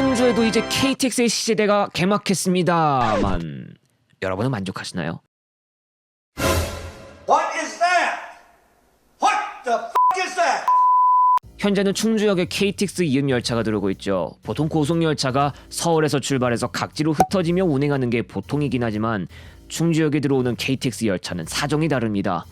충주에도 이제 KTX의 시제대가 개막했습니다만 여러분은 만족하시나요? What is that? What the f*** is that? 현재는 충주역에 KTX 이음 열차가 들어오고 있죠. 보통 고속열차가 서울에서 출발해서 각지로 흩어지며 운행하는 게 보통이긴 하지만 충주역에 들어오는 KTX 열차는 사정이 다릅니다.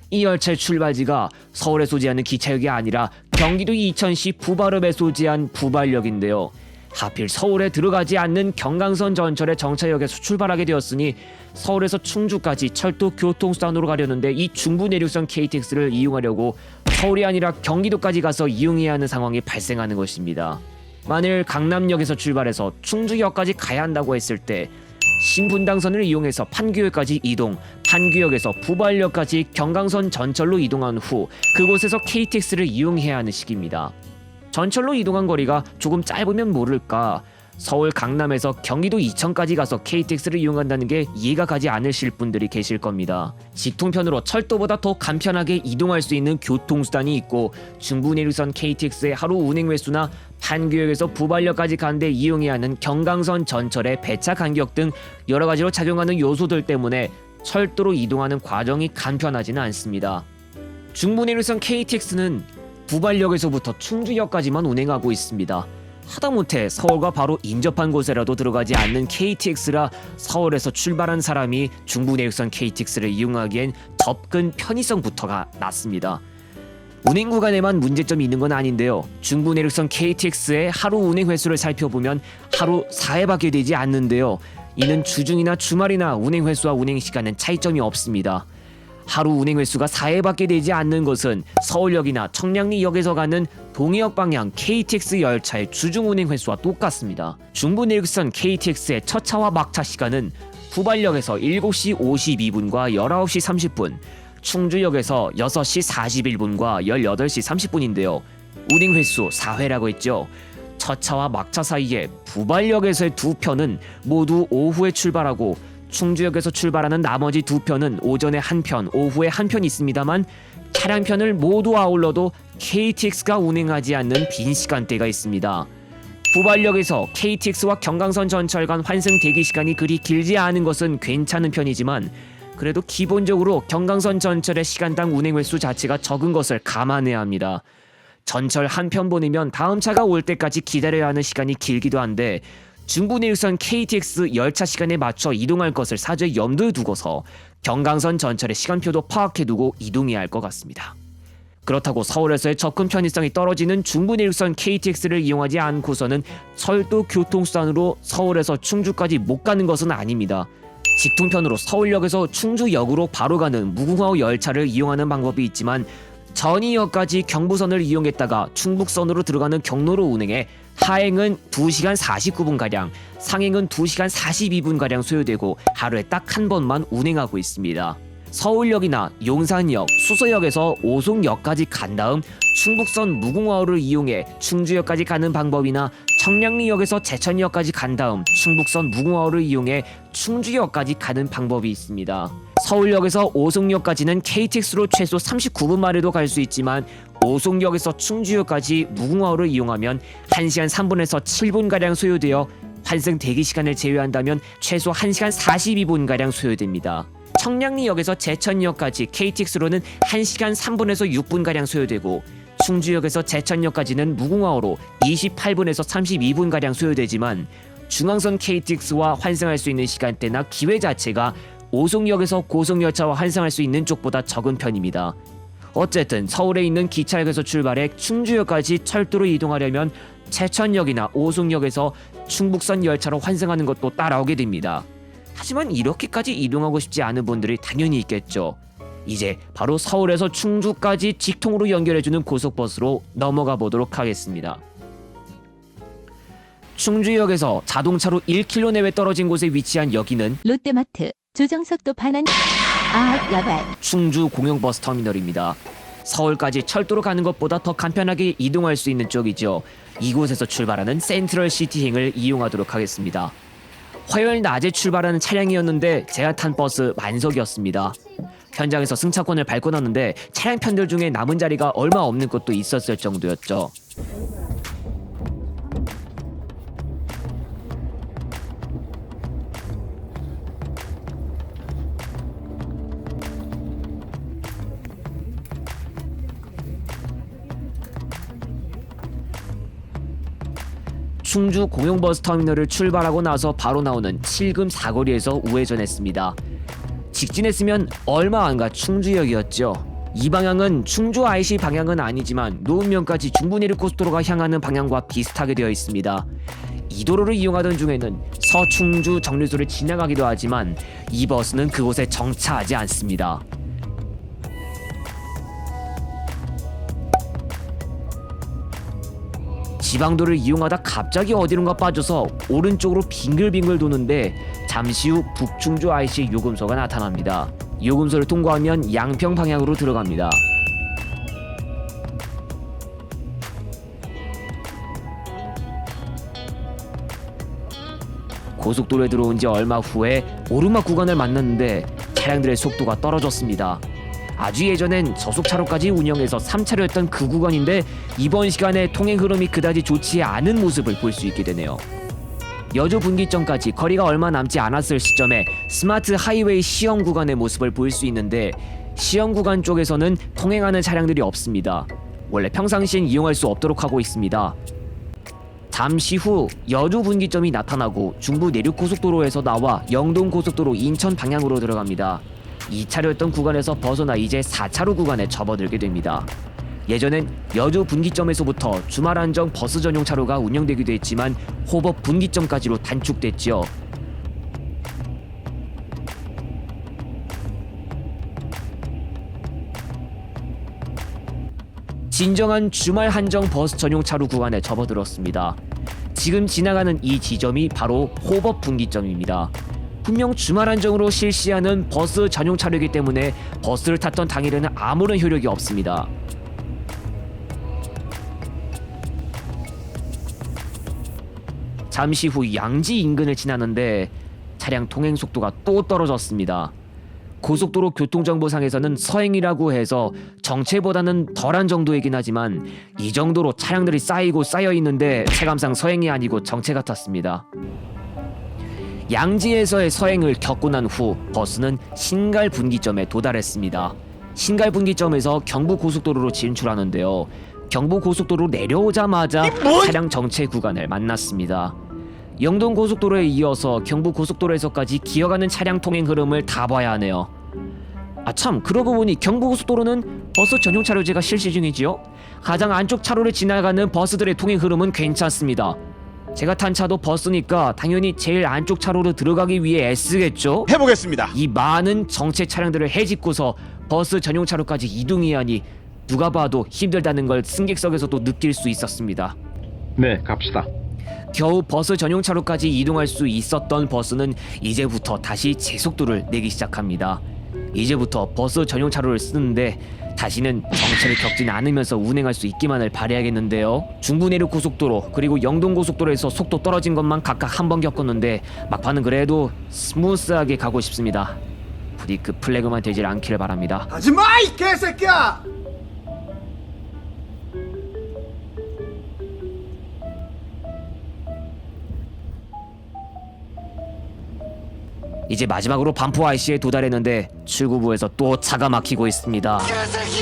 이 열차의 출발지가 서울에 소재하는 기차역이 아니라 경기도 이천시 부발읍에 소재한 부발역인데요. 하필 서울에 들어가지 않는 경강선 전철의 정차역에서 출발하게 되었으니 서울에서 충주까지 철도 교통수단으로 가려는데 이 중부 내륙선 KTX를 이용하려고 서울이 아니라 경기도까지 가서 이용해야 하는 상황이 발생하는 것입니다. 만일 강남역에서 출발해서 충주역까지 가야 한다고 했을 때 신분당선을 이용해서 판교역까지 이동, 판교역에서 부발역까지 경강선 전철로 이동한 후 그곳에서 KTX를 이용해야 하는 시기입니다. 전철로 이동한 거리가 조금 짧으면 모를까 서울 강남에서 경기도 이천까지 가서 KTX를 이용한다는 게 이해가 가지 않으실 분들이 계실 겁니다. 직통편으로 철도보다 더 간편하게 이동할 수 있는 교통수단이 있고 중부 내륙선 KTX의 하루 운행 횟수나 판교역에서 부발역까지 가는데 이용해야 하는 경강선 전철의 배차 간격 등 여러 가지로 작용하는 요소들 때문에 철도로 이동하는 과정이 간편하지는 않습니다. 중부 내륙선 KTX는 부발역에서부터 충주역까지만 운행하고 있습니다. 하다못해 서울과 바로 인접한 곳에라도 들어가지 않는 KTX라 서울에서 출발한 사람이 중부 내륙선 KTX를 이용하기엔 접근 편의성부터가 낮습니다. 운행 구간에만 문제점이 있는 건 아닌데요. 중부 내륙선 KTX의 하루 운행 횟수를 살펴보면 하루 4회밖에 되지 않는데요. 이는 주중이나 주말이나 운행 횟수와 운행 시간은 차이점이 없습니다. 하루 운행 횟수가 4회밖에 되지 않는 것은 서울역이나 청량리역에서 가는 동해역 방향 KTX 열차의 주중 운행 횟수와 똑같습니다. 중부 내륙선 KTX의 첫 차와 막차 시간은 부발역에서 7시 52분과 19시 30분, 충주역에서 6시 41분과 18시 30분인데요. 운행 횟수 4회라고 했죠. 첫 차와 막차 사이에 부발역에서의 두 편은 모두 오후에 출발하고 충주역에서 출발하는 나머지 두 편은 오전에 한 편, 오후에 한 편 있습니다만 차량편을 모두 아울러도 KTX가 운행하지 않는 빈 시간대가 있습니다. 부발역에서 KTX와 경강선 전철 간 환승 대기 시간이 그리 길지 않은 것은 괜찮은 편이지만 그래도 기본적으로 경강선 전철의 시간당 운행 횟수 자체가 적은 것을 감안해야 합니다. 전철 한 편 보내면 다음 차가 올 때까지 기다려야 하는 시간이 길기도 한데 중부 내륙선 KTX 열차 시간에 맞춰 이동할 것을 사전에 염두에 두고서 경강선 전철의 시간표도 파악해두고 이동해야 할 것 같습니다. 그렇다고 서울에서의 접근 편의성이 떨어지는 중부 내륙선 KTX를 이용하지 않고서는 철도 교통수단으로 서울에서 충주까지 못 가는 것은 아닙니다. 직통편으로 서울역에서 충주역으로 바로 가는 무궁화호 열차를 이용하는 방법이 있지만 전이역까지 경부선을 이용했다가 충북선으로 들어가는 경로로 운행해 하행은 2시간 49분가량, 상행은 2시간 42분가량 소요되고 하루에 딱 한 번만 운행하고 있습니다. 서울역이나 용산역, 수서역에서 오송역까지 간 다음 충북선 무궁화호를 이용해 충주역까지 가는 방법이나 청량리역에서 제천역까지 간 다음 충북선 무궁화호를 이용해 충주역까지 가는 방법이 있습니다. 서울역에서 오송역까지는 KTX로 최소 39분 만에도 갈 수 있지만 오송역에서 충주역까지 무궁화호를 이용하면 1시간 3분에서 7분가량 소요되어 환승 대기시간을 제외한다면 최소 1시간 42분가량 소요됩니다. 청량리역에서 제천역까지 KTX로는 1시간 3분에서 6분가량 소요되고 충주역에서 제천역까지는 무궁화호로 28분에서 32분가량 소요되지만 중앙선 KTX와 환승할 수 있는 시간대나 기회 자체가 오송역에서 고속열차와 환승할 수 있는 쪽보다 적은 편입니다. 어쨌든 서울에 있는 기차역에서 출발해 충주역까지 철도로 이동하려면 제천역이나 오송역에서 충북선 열차로 환승하는 것도 따라오게 됩니다. 하지만 이렇게까지 이동하고 싶지 않은 분들이 당연히 있겠죠. 이제 바로 서울에서 충주까지 직통으로 연결해주는 고속버스로 넘어가 보도록 하겠습니다. 충주역에서 자동차로 1km 내외 떨어진 곳에 위치한 여기는 롯데마트 조정석도 반환 야발 충주 공영버스 터미널입니다. 서울까지 철도로 가는 것보다 더 간편하게 이동할 수 있는 쪽이죠. 이곳에서 출발하는 센트럴시티행을 이용하도록 하겠습니다. 화요일 낮에 출발하는 차량이었는데 제가 탄 버스 만석이었습니다. 현장에서 승차권을 발권하는데 차량편들 중에 남은 자리가 얼마 없는 것도 있었을 정도였죠. 충주 공영버스 터미널을 출발하고 나서 바로 나오는 7금 사거리에서 우회전했습니다. 직진했으면 얼마 안가 충주역이었죠. 이 방향은 충주 IC 방향은 아니지만 노은면까지 중부내륙고속도로가 향하는 방향과 비슷하게 되어 있습니다. 이 도로를 이용하던 중에는 서충주 정류소를 지나가기도 하지만 이 버스는 그곳에 정차하지 않습니다. 지방도를 이용하다 갑자기 어디론가 빠져서 오른쪽으로 빙글빙글 도는데 잠시 후 북충주 IC 요금소가 나타납니다. 요금소를 통과하면 양평 방향으로 들어갑니다. 고속도로에 들어온 지 얼마 후에 오르막 구간을 만났는데 차량들의 속도가 떨어졌습니다. 아주 예전엔 저속차로까지 운영해서 3차로였던 그 구간인데 이번 시간에 통행 흐름이 그다지 좋지 않은 모습을 볼 수 있게 되네요. 여주 분기점까지 거리가 얼마 남지 않았을 시점에 스마트 하이웨이 시험 구간의 모습을 볼 수 있는데 시험 구간 쪽에서는 통행하는 차량들이 없습니다. 원래 평상시엔 이용할 수 없도록 하고 있습니다. 잠시 후 여주 분기점이 나타나고 중부 내륙고속도로에서 나와 영동고속도로 인천 방향으로 들어갑니다. 2차로였던 구간에서 벗어나 이제 4차로 구간에 접어들게 됩니다. 예전엔 여주 분기점에서부터 주말 한정 버스 전용 차로가 운영되기도 했지만 호법 분기점까지로 단축됐지요. 진정한 주말 한정 버스 전용 차로 구간에 접어들었습니다. 지금 지나가는 이 지점이 바로 호법 분기점입니다. 분명 주말 한정으로 실시하는 버스 전용 차로이기 때문에 버스를 탔던 당일에는 아무런 효력이 없습니다. 잠시 후 양지 인근을 지나는데 차량 통행 속도가 또 떨어졌습니다. 고속도로 교통정보상에서는 서행이라고 해서 정체보다는 덜한 정도이긴 하지만 이 정도로 차량들이 쌓이고 쌓여 있는데 체감상 서행이 아니고 정체 같았습니다. 양지에서의 서행을 겪고 난 후 버스는 신갈 분기점에 도달했습니다. 신갈 분기점에서 경부고속도로로 진출하는데요. 경부고속도로 내려오자마자 차량 정체 구간을 만났습니다. 영동고속도로에 이어서 경부고속도로에서까지 기어가는 차량 통행 흐름을 다 봐야 하네요. 아참, 그러고 보니 경부고속도로는 버스 전용 차로제가 실시 중이지요. 가장 안쪽 차로를 지나가는 버스들의 통행 흐름은 괜찮습니다. 제가 탄 차도 버스니까 당연히 제일 안쪽 차로로 들어가기 위해 애쓰겠죠. 해보겠습니다. 이 많은 정체 차량들을 헤집고서 버스 전용 차로까지 이동해야 하니 누가 봐도 힘들다는 걸 승객석에서도 느낄 수 있었습니다. 네, 갑시다. 겨우 버스 전용 차로까지 이동할 수 있었던 버스는 이제부터 다시 제속도를 내기 시작합니다. 이제부터 버스 전용 차로를 쓰는데 다시는 정체를 겪진 않으면서 운행할 수 있기만을 바라야겠는데요. 중부내륙고속도로 그리고 영동고속도로에서 속도 떨어진 것만 각각 한 번 겪었는데 막판은 그래도 스무스하게 가고 싶습니다. 부디 그 플래그만 되질 않기를 바랍니다. 하지마 이 개새끼야! 이제 마지막으로 반포 IC에 도달했는데 출구부에서 또 차가 막히고 있습니다.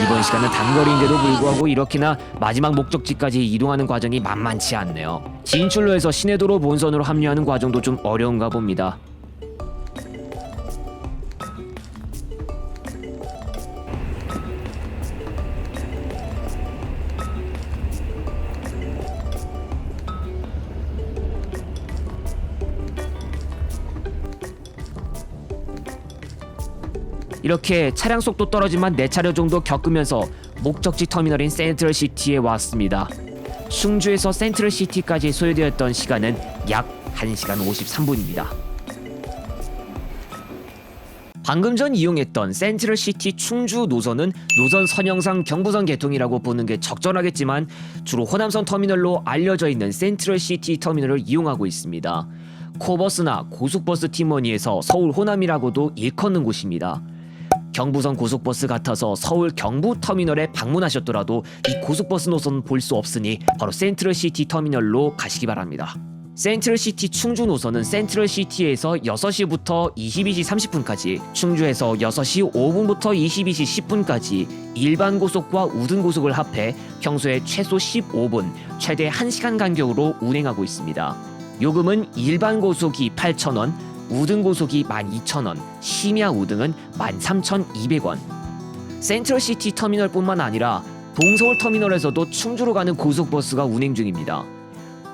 이번 시간은 단거리인데도 불구하고 이렇게나 마지막 목적지까지 이동하는 과정이 만만치 않네요. 진출로에서 시내도로 본선으로 합류하는 과정도 좀 어려운가 봅니다. 이렇게 차량 속도 떨어지만 4차례 정도 겪으면서 목적지 터미널인 센트럴시티에 왔습니다. 충주에서 센트럴시티까지 소요되었던 시간은 약 1시간 53분입니다. 방금 전 이용했던 센트럴시티 충주 노선은 노선 선형상 경부선 계통이라고 보는 게 적절하겠지만 주로 호남선 터미널로 알려져 있는 센트럴시티 터미널을 이용하고 있습니다. 코버스나 고속버스 팀원이에서 서울 호남이라고도 일컫는 곳입니다. 경부선 고속버스 같아서 서울 경부 터미널에 방문하셨더라도 이 고속버스 노선 볼 수 없으니 바로 센트럴시티 터미널로 가시기 바랍니다. 센트럴시티 충주 노선은 센트럴시티에서 6시부터 22시 30분까지, 충주에서 6시 5분부터 22시 10분까지 일반 고속과 우등 고속을 합해 평소에 최소 15분, 최대 1시간 간격으로 운행하고 있습니다. 요금은 일반 고속이 8,000원, 우등 고속이 12,000원, 심야 우등은 13,200원. 센트럴시티 터미널뿐만 아니라 동서울 터미널에서도 충주로 가는 고속버스가 운행 중입니다.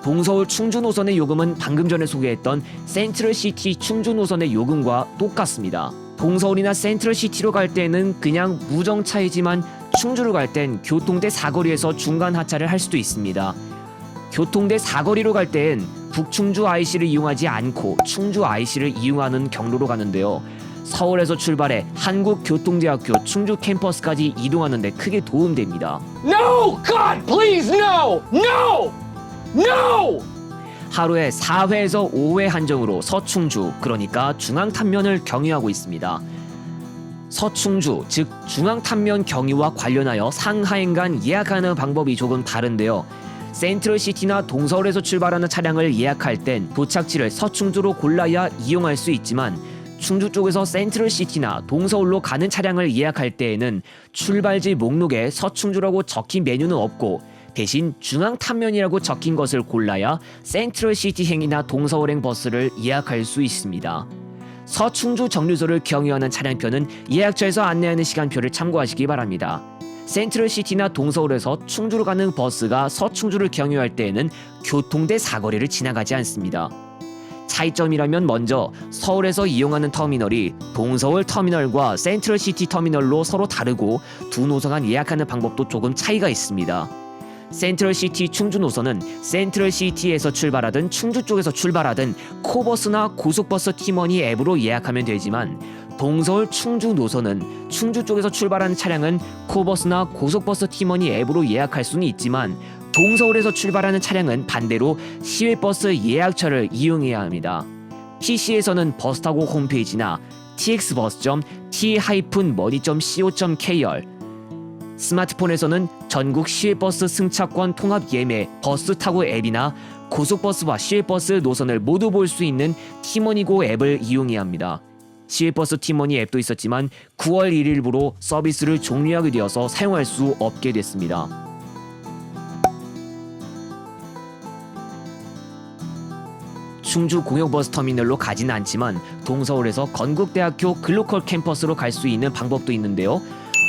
동서울 충주 노선의 요금은 방금 전에 소개했던 센트럴시티 충주 노선의 요금과 똑같습니다. 동서울이나 센트럴시티로 갈 때는 그냥 무정차이지만 충주로 갈 땐 교통대 사거리에서 중간 하차를 할 수도 있습니다. 교통대 사거리로 갈 땐 북충주 IC를 이용하지 않고 충주 IC를 이용하는 경로로 가는데요. 서울에서 출발해 한국교통대학교 충주 캠퍼스까지 이동하는 데 크게 도움됩니다. No! God, please, no! No! No! 하루에 4회에서 5회 한정으로 서충주, 그러니까 중앙탄면을 경유하고 있습니다. 서충주, 즉 중앙탄면 경유와 관련하여 상하행 간 예약하는 방법이 조금 다른데요. 센트럴시티나 동서울에서 출발하는 차량을 예약할 땐 도착지를 서충주로 골라야 이용할 수 있지만, 충주 쪽에서 센트럴시티나 동서울로 가는 차량을 예약할 때에는 출발지 목록에 서충주라고 적힌 메뉴는 없고 대신 중앙탄면이라고 적힌 것을 골라야 센트럴시티행이나 동서울행 버스를 예약할 수 있습니다. 서충주 정류소를 경유하는 차량표는 예약처에서 안내하는 시간표를 참고하시기 바랍니다. 센트럴시티나 동서울에서 충주로 가는 버스가 서충주를 경유할 때에는 교통대 사거리를 지나가지 않습니다. 차이점이라면 먼저 서울에서 이용하는 터미널이 동서울 터미널과 센트럴시티 터미널로 서로 다르고 두 노선 간 예약하는 방법도 조금 차이가 있습니다. 센트럴시티 충주 노선은 센트럴시티에서 출발하든 충주 쪽에서 출발하든 코버스나 고속버스 티머니 앱으로 예약하면 되지만, 동서울 충주 노선은 충주 쪽에서 출발하는 차량은 코버스나 고속버스 티머니 앱으로 예약할 수는 있지만 동서울에서 출발하는 차량은 반대로 시외버스 예약처를 이용해야 합니다. PC에서는 버스타고 홈페이지나 txbus.t-money.co.kr, 스마트폰에서는 전국 시외버스 승차권 통합 예매 버스 타고 앱이나 고속버스와 시외버스 노선을 모두 볼 수 있는 티머니고 앱을 이용해야 합니다. 시외버스 티머니 앱도 있었지만 9월 1일부로 서비스를 종료하게 되어서 사용할 수 없게 됐습니다. 충주 공영버스 터미널로 가지는 않지만 동서울에서 건국대학교 글로컬 캠퍼스로 갈 수 있는 방법도 있는데요.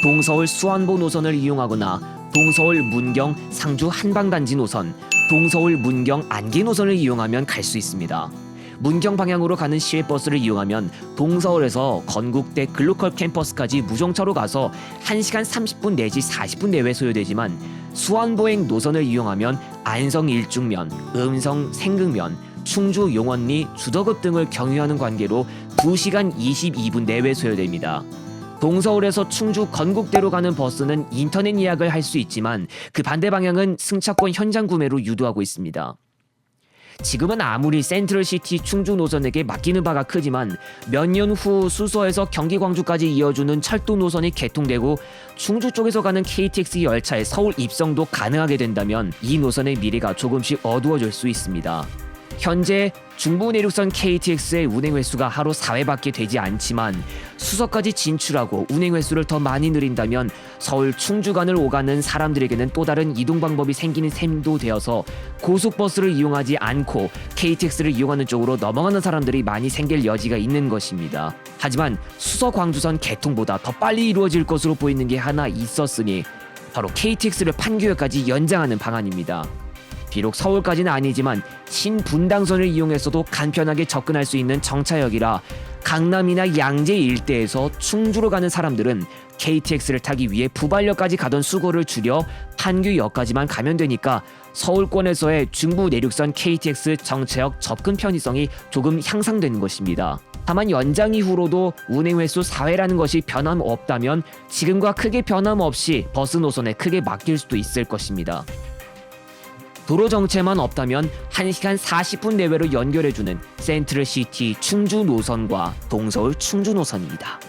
동서울 수안보 노선을 이용하거나 동서울 문경 상주 한방단지 노선, 동서울 문경 안개 노선을 이용하면 갈 수 있습니다. 문경 방향으로 가는 시외버스를 이용하면 동서울에서 건국대 글로컬 캠퍼스까지 무정차로 가서 1시간 30분 내지 40분 내외 소요되지만, 수안보행 노선을 이용하면 안성 일중면, 음성 생극면, 충주 용원리, 주덕읍 등을 경유하는 관계로 2시간 22분 내외 소요됩니다. 동서울에서 충주 건국대로 가는 버스는 인터넷 예약을 할 수 있지만 그 반대 방향은 승차권 현장 구매로 유도하고 있습니다. 지금은 아무리 센트럴시티 충주 노선에게 맡기는 바가 크지만 몇 년 후 수서에서 경기 광주까지 이어주는 철도 노선이 개통되고 충주 쪽에서 가는 KTX 열차의 서울 입성도 가능하게 된다면 이 노선의 미래가 조금씩 어두워질 수 있습니다. 현재 중부 내륙선 KTX의 운행 횟수가 하루 4회밖에 되지 않지만 수서까지 진출하고 운행 횟수를 더 많이 늘린다면 서울 충주간을 오가는 사람들에게는 또 다른 이동 방법이 생기는 셈도 되어서 고속버스를 이용하지 않고 KTX를 이용하는 쪽으로 넘어가는 사람들이 많이 생길 여지가 있는 것입니다. 하지만 수서 광주선 개통보다 더 빨리 이루어질 것으로 보이는 게 하나 있었으니 바로 KTX를 판교역까지 연장하는 방안입니다. 비록 서울까지는 아니지만 신분당선을 이용해서도 간편하게 접근할 수 있는 정차역이라 강남이나 양재 일대에서 충주로 가는 사람들은 KTX를 타기 위해 부발역까지 가던 수고를 줄여 판교역까지만 가면 되니까 서울권에서의 중부 내륙선 KTX 정차역 접근 편의성이 조금 향상되는 것입니다. 다만 연장 이후로도 운행 횟수 4회라는 것이 변함없다면 지금과 크게 변함없이 버스 노선에 크게 맡길 수도 있을 것입니다. 도로 정체만 없다면 1시간 40분 내외로 연결해주는 센트럴시티 충주 노선과 동서울 충주 노선입니다.